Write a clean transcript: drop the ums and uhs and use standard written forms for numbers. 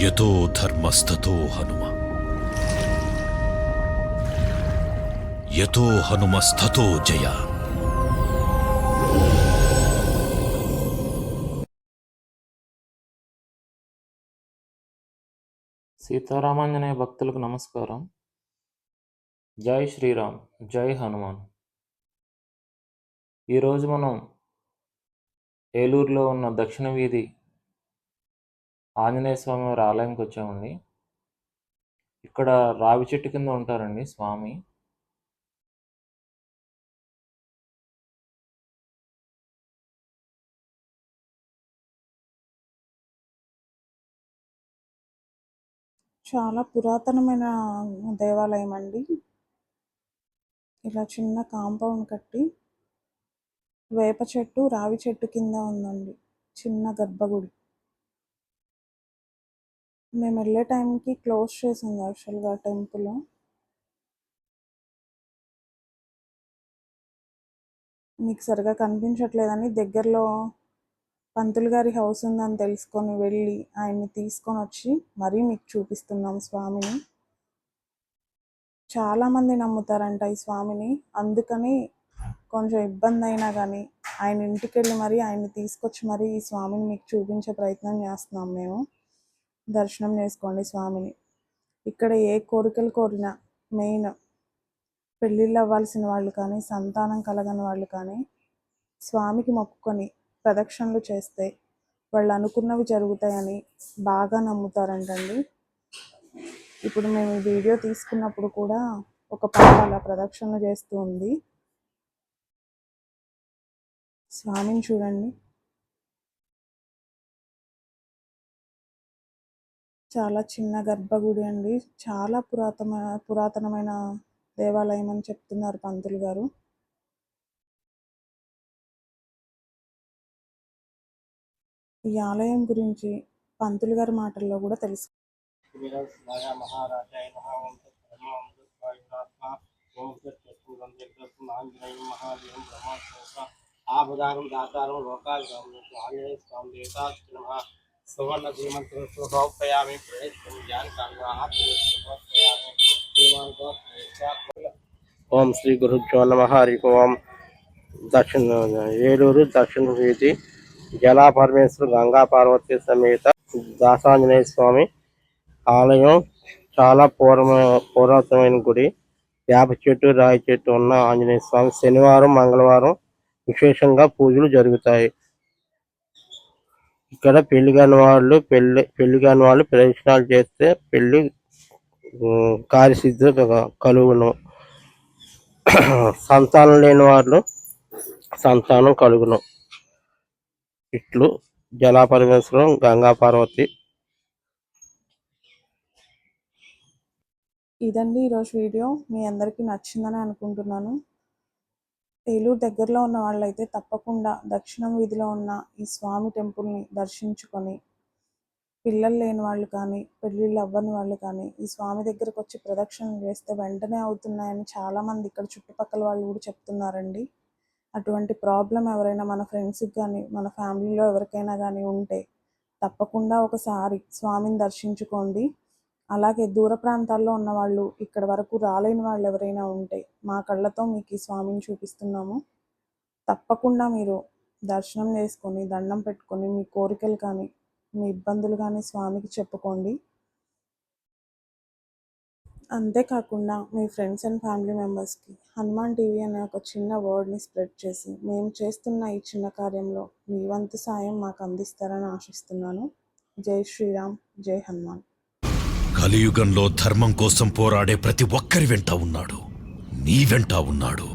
యతో ధర్మస్తతో హనుమ, యతో హనుమస్తతో జయ. సీతారామాంజనేయ భక్తులకు నమస్కారం. జై శ్రీరామ్, జై హనుమాన్. ఈరోజు మనం ఏలూరులో ఉన్న దక్షిణ వీధి ఆంజనేయ స్వామి వారి ఆలయంకి వచ్చామండి. ఇక్కడ రావి చెట్టు కింద ఉంటారండి స్వామి. చాలా పురాతనమైన దేవాలయం అండి. ఇలా చిన్న కాంపౌండ్ కట్టి వేప చెట్టు, రావి చెట్టు కింద ఉందండి చిన్న గర్భగుడి. మేము వెళ్ళే టైంకి క్లోజ్ చేసింది యాక్చువల్గా టెంపుల్. మీకు సరిగా కనిపించట్లేదని దగ్గరలో పంతులు గారి హౌస్ ఉందని తెలుసుకొని వెళ్ళి ఆయన్ని తీసుకొని వచ్చి మరీ మీకు చూపిస్తున్నాం స్వామిని. చాలామంది నమ్ముతారంట ఈ స్వామిని, అందుకని కొంచెం ఇబ్బంది అయినా కానీ ఆయన ఇంటికి వెళ్ళి మరీ ఆయన్ని తీసుకొచ్చి మరీ ఈ స్వామిని మీకు చూపించే ప్రయత్నం చేస్తున్నాం మేము. దర్శనం చేసుకోండి స్వామిని. ఇక్కడ ఏ కోరికలు కోరినా, మెయిన్ పెళ్ళిళ్ళు అవ్వాల్సిన వాళ్ళు కానీ, సంతానం కలగని వాళ్ళు కానీ స్వామికి మొక్కుకొని ప్రదక్షిణలు చేస్తే వాళ్ళు అనుకున్నవి జరుగుతాయని బాగా నమ్ముతారంటండి. ఇప్పుడు మేము ఈ వీడియో తీసుకున్నప్పుడు కూడా ఒక పాప అలా ప్రదక్షిణలు చేస్తూ ఉంది. స్వామిని చూడండి. చాలా చిన్న గర్భగుడి అండి. చాలా పురాతనమైన దేవాలయం అని చెప్తున్నారు పంతులు గారు. ఈ ఆలయం గురించి పంతులు గారి మాటల్లో కూడా తెలుసు. ఆపదారం దాతారం లోకాలు ఆంజనేయ స్వామి దేవతాక్షణ సువర్ణ ధీమంతో శుభోపయామి ఓం శ్రీ గురుభ్యో నమః. హరి ఓం. ఏలూరు దక్షిణ వీధి జలా పరమేశ్వర గంగా పార్వతీ సమేత దాసాంజనేయ స్వామి ఆలయం చాలా పురాతనమైన గుడి. వేప చెట్టు, రాయి చెట్టు ఉన్న ఆంజనేయ స్వామి శనివారం, మంగళవారం విశేషంగా పూజలు జరుగుతాయి. ఇక్కడ పెళ్లి కాని వాళ్ళు ప్రదక్షిణాలు చేస్తే పెళ్లి కార్యసిద్ధి కలుగును. సంతానం లేని వాళ్ళు సంతానం కలుగును. ఇట్లు జలాపరమేశ్వరం గంగా పార్వతి. ఇదండి ఈరోజు వీడియో. మీ అందరికీ నచ్చిందని అనుకుంటున్నాను. ఏలూరు దగ్గరలో ఉన్న వాళ్ళైతే తప్పకుండా దక్షిణం వీధిలో ఉన్న ఈ స్వామి టెంపుల్ని దర్శించుకొని, పిల్లలు లేని వాళ్ళు కానీ, పెళ్ళిళ్ళు అవ్వని వాళ్ళు కానీ ఈ స్వామి దగ్గరకు వచ్చి ప్రదక్షిణలు చేస్తే వెంటనే అవుతున్నాయని చాలామంది ఇక్కడ చుట్టుపక్కల వాళ్ళు కూడా చెప్తున్నారండి. అటువంటి ప్రాబ్లం ఎవరైనా మన ఫ్రెండ్స్కి కానీ, మన ఫ్యామిలీలో ఎవరికైనా కానీ ఉంటే తప్పకుండా ఒకసారి స్వామిని దర్శించుకోండి. అలాగే దూర ప్రాంతాల్లో ఉన్నవాళ్ళు, ఇక్కడ వరకు రాలేని వాళ్ళు ఎవరైనా ఉంటే మా కళ్ళతో మీకు ఈ స్వామిని చూపిస్తున్నాము. తప్పకుండా మీరు దర్శనం చేసుకొని, దండం పెట్టుకొని మీ కోరికలు కానీ, మీ ఇబ్బందులు కానీ స్వామికి చెప్పుకోండి. అంతేకాకుండా మీ ఫ్రెండ్స్ అండ్ ఫ్యామిలీ మెంబర్స్కి హనుమాన్ టీవీ అనే ఒక చిన్న వర్డ్ని స్ప్రెడ్ చేసి మేము చేస్తున్న ఈ చిన్న కార్యంలో మీ వంతు సాయం మాకు అందిస్తారని ఆశిస్తున్నాను. జై శ్రీరామ్, జై హనుమాన్. కలియుగంలో ధర్మం కోసం పోరాడే ప్రతి ఒక్కరి వెంట ఉన్నాడు, నీ వెంట ఉన్నాడు.